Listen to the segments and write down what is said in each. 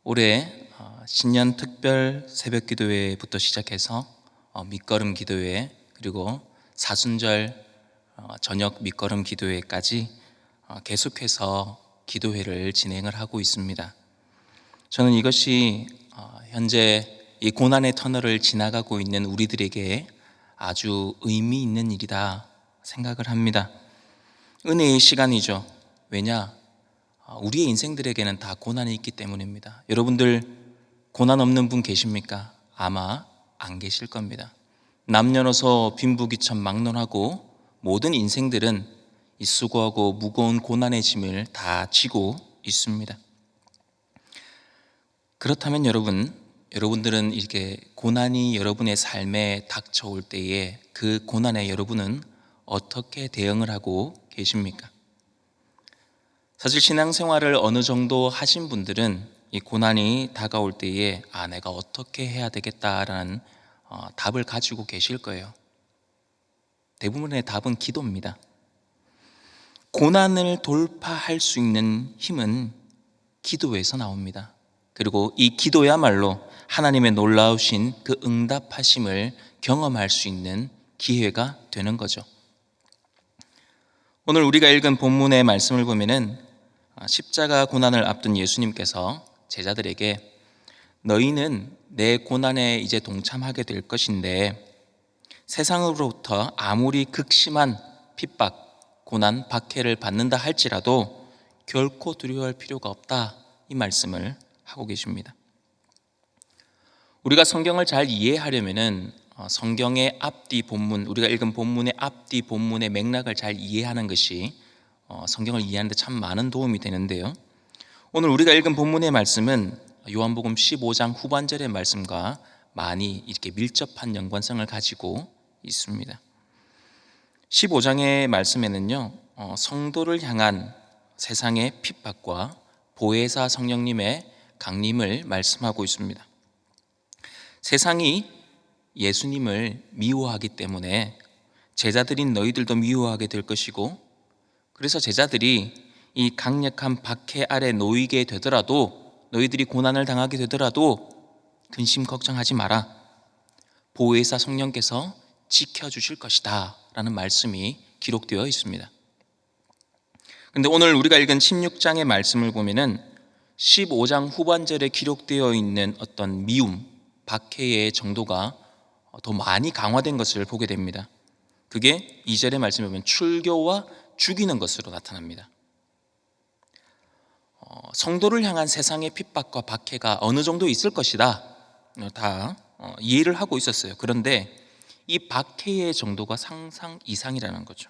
올해 신년 특별 새벽 기도회부터 시작해서 밑거름 기도회, 그리고 사순절 저녁 밑거름 기도회까지 계속해서 기도회를 진행을 하고 있습니다. 저는 이것이 현재 이 고난의 터널을 지나가고 있는 우리들에게 아주 의미 있는 일이다 생각을 합니다. 은혜의 시간이죠. 왜냐? 우리의 인생들에게는 다 고난이 있기 때문입니다. 여러분들 고난 없는 분 계십니까? 아마 안 계실 겁니다. 남녀노소 빈부귀천 막론하고 모든 인생들은 이 수고하고 무거운 고난의 짐을 다 지고 있습니다. 그렇다면 여러분들은 이렇게 고난이 여러분의 삶에 닥쳐올 때에 그 고난에 여러분은 어떻게 대응을 하고 계십니까? 사실 신앙생활을 어느 정도 하신 분들은 이 고난이 다가올 때에 내가 어떻게 해야 되겠다라는 답을 가지고 계실 거예요. 대부분의 답은 기도입니다. 고난을 돌파할 수 있는 힘은 기도에서 나옵니다. 그리고 이 기도야말로 하나님의 놀라우신 그 응답하심을 경험할 수 있는 기회가 되는 거죠. 오늘 우리가 읽은 본문의 말씀을 보면은 십자가 고난을 앞둔 예수님께서 제자들에게 너희는 내 고난에 이제 동참하게 될 것인데 세상으로부터 아무리 극심한 핍박, 고난, 박해를 받는다 할지라도 결코 두려워할 필요가 없다, 이 말씀을 하고 계십니다. 우리가 성경을 잘 이해하려면은 성경의 앞뒤 본문, 우리가 읽은 본문의 앞뒤 본문의 맥락을 잘 이해하는 것이 성경을 이해하는 데 참 많은 도움이 되는데요. 오늘 우리가 읽은 본문의 말씀은 요한복음 15장 후반절의 말씀과 많이 이렇게 밀접한 연관성을 가지고 있습니다. 15장의 말씀에는요, 성도를 향한 세상의 핍박과 보혜사 성령님의 강림을 말씀하고 있습니다. 세상이 예수님을 미워하기 때문에 제자들인 너희들도 미워하게 될 것이고, 그래서 제자들이 이 강력한 박해 아래 놓이게 되더라도, 너희들이 고난을 당하게 되더라도 근심 걱정하지 마라, 보혜사 성령께서 지켜주실 것이다 라는 말씀이 기록되어 있습니다. 그런데 오늘 우리가 읽은 16장의 말씀을 보면은 15장 후반절에 기록되어 있는 어떤 미움, 박해의 정도가 더 많이 강화된 것을 보게 됩니다. 그게 2절의 말씀에 보면 출교와 죽이는 것으로 나타납니다. 성도를 향한 세상의 핍박과 박해가 어느 정도 있을 것이다, 다 이해를 하고 있었어요. 그런데 이 박해의 정도가 상상 이상이라는 거죠.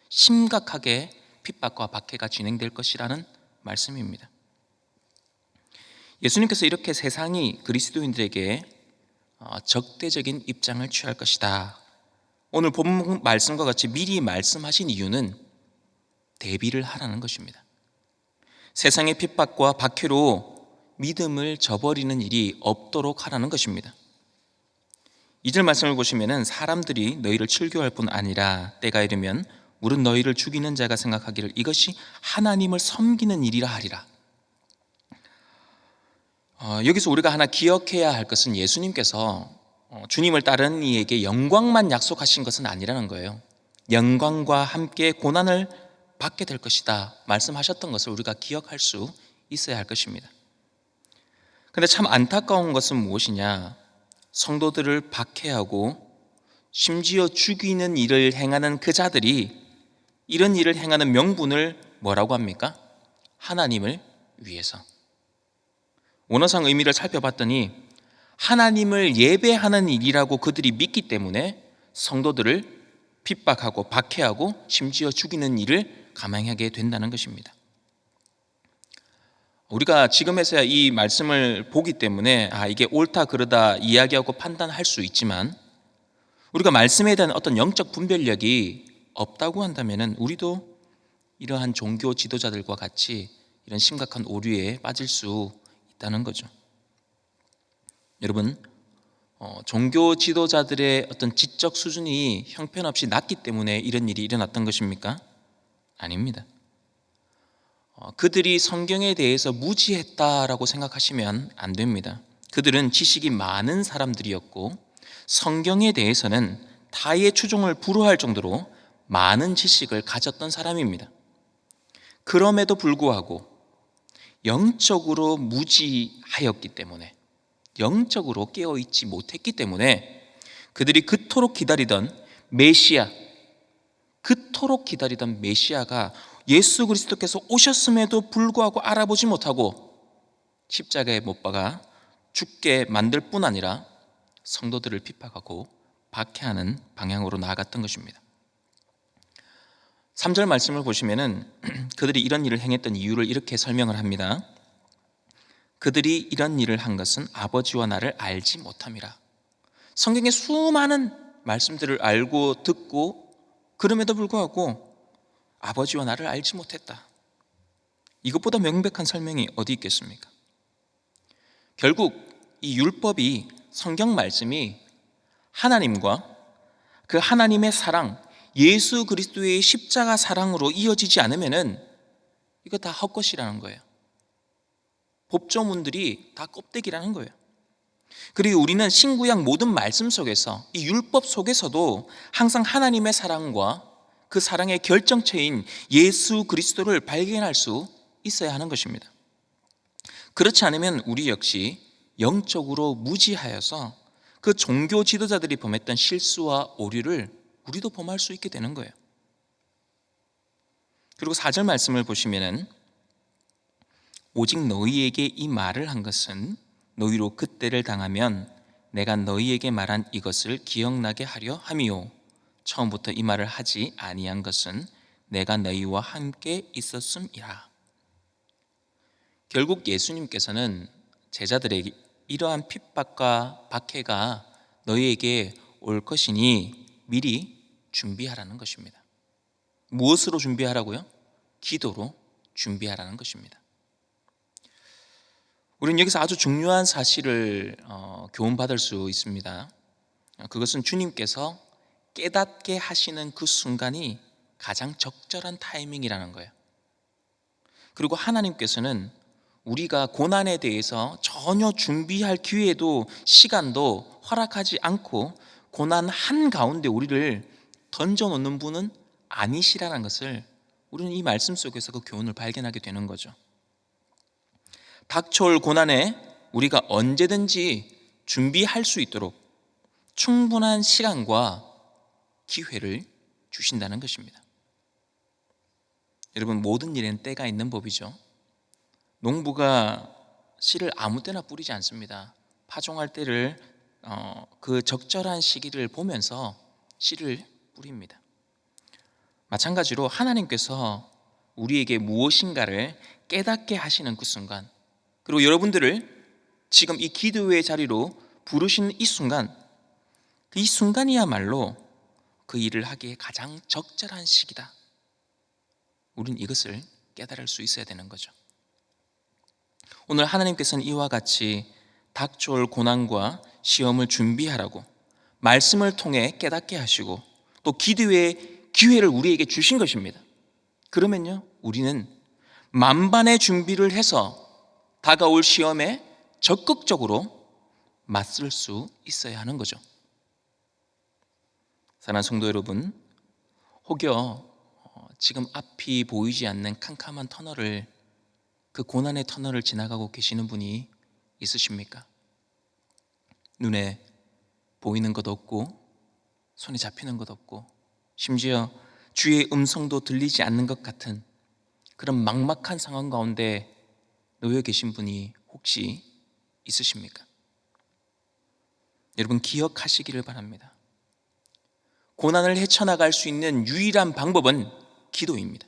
심각하게 핍박과 박해가 진행될 것이라는 말씀입니다. 예수님께서 이렇게 세상이 그리스도인들에게 적대적인 입장을 취할 것이다, 오늘 본문 말씀과 같이 미리 말씀하신 이유는 대비를 하라는 것입니다. 세상의 핍박과 박해로 믿음을 저버리는 일이 없도록 하라는 것입니다. 2절 말씀을 보시면 사람들이 너희를 출교할 뿐 아니라 때가 이르면 물은 너희를 죽이는 자가 생각하기를 이것이 하나님을 섬기는 일이라 하리라. 여기서 우리가 하나 기억해야 할 것은 예수님께서 주님을 따르는 이에게 영광만 약속하신 것은 아니라는 거예요. 영광과 함께 고난을 받게 될 것이다 말씀하셨던 것을 우리가 기억할 수 있어야 할 것입니다. 그런데 참 안타까운 것은 무엇이냐? 성도들을 박해하고 심지어 죽이는 일을 행하는 그 자들이 이런 일을 행하는 명분을 뭐라고 합니까? 하나님을 위해서. 원어상 의미를 살펴봤더니 하나님을 예배하는 일이라고 그들이 믿기 때문에 성도들을 핍박하고 박해하고 심지어 죽이는 일을 감행하게 된다는 것입니다. 우리가 지금에서야 이 말씀을 보기 때문에 이게 옳다 그르다 이야기하고 판단할 수 있지만, 우리가 말씀에 대한 어떤 영적 분별력이 없다고 한다면 우리도 이러한 종교 지도자들과 같이 이런 심각한 오류에 빠질 수 있다는 거죠. 여러분, 종교 지도자들의 어떤 지적 수준이 형편없이 낮기 때문에 이런 일이 일어났던 것입니까? 아닙니다. 그들이 성경에 대해서 무지했다라고 생각하시면 안 됩니다. 그들은 지식이 많은 사람들이었고 성경에 대해서는 타의 추종을 불허할 정도로 많은 지식을 가졌던 사람입니다. 그럼에도 불구하고 영적으로 무지하였기 때문에, 영적으로 깨어있지 못했기 때문에 그들이 그토록 기다리던 메시아가 예수 그리스도께서 오셨음에도 불구하고 알아보지 못하고 십자가에 못 박아 죽게 만들 뿐 아니라 성도들을 핍박하고 박해하는 방향으로 나아갔던 것입니다. 3절 말씀을 보시면은 그들이 이런 일을 행했던 이유를 이렇게 설명을 합니다. 그들이 이런 일을 한 것은 아버지와 나를 알지 못함이라. 성경의 수많은 말씀들을 알고 듣고 그럼에도 불구하고 아버지와 나를 알지 못했다. 이것보다 명백한 설명이 어디 있겠습니까? 결국 이 율법이, 성경 말씀이 하나님과 그 하나님의 사랑, 예수 그리스도의 십자가 사랑으로 이어지지 않으면은 이거 다 헛것이라는 거예요. 법조문들이 다 껍데기라는 거예요. 그리고 우리는 신구약 모든 말씀 속에서, 이 율법 속에서도 항상 하나님의 사랑과 그 사랑의 결정체인 예수 그리스도를 발견할 수 있어야 하는 것입니다. 그렇지 않으면 우리 역시 영적으로 무지하여서 그 종교 지도자들이 범했던 실수와 오류를 우리도 범할 수 있게 되는 거예요. 그리고 4절 말씀을 보시면은 오직 너희에게 이 말을 한 것은 너희로 그때를 당하면 내가 너희에게 말한 이것을 기억나게 하려 함이요 처음부터 이 말을 하지 아니한 것은 내가 너희와 함께 있었음이라. 결국 예수님께서는 제자들에게 이러한 핍박과 박해가 너희에게 올 것이니 미리 준비하라는 것입니다. 무엇으로 준비하라고요? 기도로 준비하라는 것입니다. 우리는 여기서 아주 중요한 사실을 교훈받을 수 있습니다. 그것은 주님께서 깨닫게 하시는 그 순간이 가장 적절한 타이밍이라는 거예요. 그리고 하나님께서는 우리가 고난에 대해서 전혀 준비할 기회도 시간도 허락하지 않고 고난 한가운데 우리를 던져놓는 분은 아니시라는 것을 우리는 이 말씀 속에서 그 교훈을 발견하게 되는 거죠. 닥쳐올 고난에 우리가 언제든지 준비할 수 있도록 충분한 시간과 기회를 주신다는 것입니다. 여러분, 모든 일에는 때가 있는 법이죠. 농부가 씨를 아무 때나 뿌리지 않습니다. 파종할 때를 그 적절한 시기를 보면서 씨를 뿌립니다. 마찬가지로 하나님께서 우리에게 무엇인가를 깨닫게 하시는 그 순간, 그리고 여러분들을 지금 이 기도의 자리로 부르시는 이 순간, 이 순간이야말로 그 일을 하기에 가장 적절한 시기다. 우린 이것을 깨달을 수 있어야 되는 거죠. 오늘 하나님께서는 이와 같이 닥쳐올 고난과 시험을 준비하라고 말씀을 통해 깨닫게 하시고 또 기도의 기회를 우리에게 주신 것입니다. 그러면요, 우리는 만반의 준비를 해서 다가올 시험에 적극적으로 맞설 수 있어야 하는 거죠. 사랑하는 성도 여러분, 혹여 지금 앞이 보이지 않는 캄캄한 터널을, 그 고난의 터널을 지나가고 계시는 분이 있으십니까? 눈에 보이는 것 없고 손에 잡히는 것 없고 심지어 주의 음성도 들리지 않는 것 같은 그런 막막한 상황 가운데 놓여 계신 분이 혹시 있으십니까? 여러분, 기억하시기를 바랍니다. 고난을 헤쳐나갈 수 있는 유일한 방법은 기도입니다.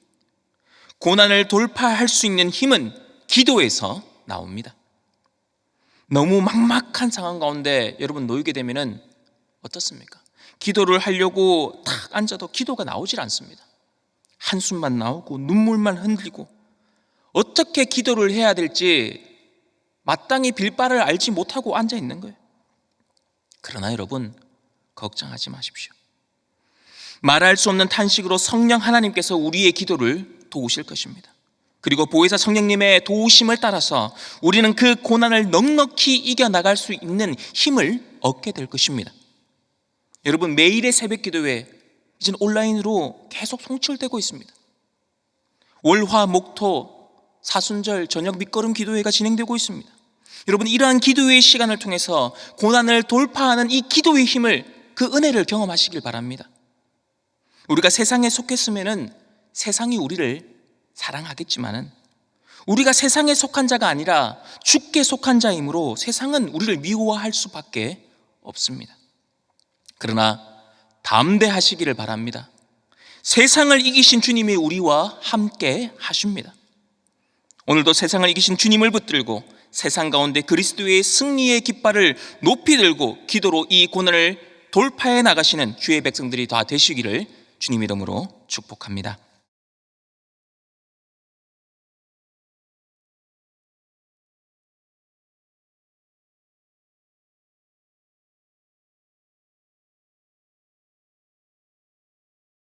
고난을 돌파할 수 있는 힘은 기도에서 나옵니다. 너무 막막한 상황 가운데 여러분 놓이게 되면은 어떻습니까? 기도를 하려고 탁 앉아도 기도가 나오질 않습니다. 한숨만 나오고 눈물만 흔들리고 어떻게 기도를 해야 될지 마땅히 빌 바를 알지 못하고 앉아 있는 거예요. 그러나 여러분, 걱정하지 마십시오. 말할 수 없는 탄식으로 성령 하나님께서 우리의 기도를 도우실 것입니다. 그리고 보혜사 성령님의 도우심을 따라서 우리는 그 고난을 넉넉히 이겨나갈 수 있는 힘을 얻게 될 것입니다. 여러분, 매일의 새벽 기도회 이제는 온라인으로 계속 송출되고 있습니다. 월, 화, 목, 토, 사순절, 저녁 밑거름 기도회가 진행되고 있습니다. 여러분, 이러한 기도회의 시간을 통해서 고난을 돌파하는 이 기도의 힘을, 그 은혜를 경험하시길 바랍니다. 우리가 세상에 속했으면 세상이 우리를 사랑하겠지만은 우리가 세상에 속한 자가 아니라 주께 속한 자이므로 세상은 우리를 미워할 수밖에 없습니다. 그러나 담대하시기를 바랍니다. 세상을 이기신 주님이 우리와 함께 하십니다. 오늘도 세상을 이기신 주님을 붙들고 세상 가운데 그리스도의 승리의 깃발을 높이 들고 기도로 이 고난을 돌파해 나가시는 주의 백성들이 다 되시기를 주님 이름으로 축복합니다.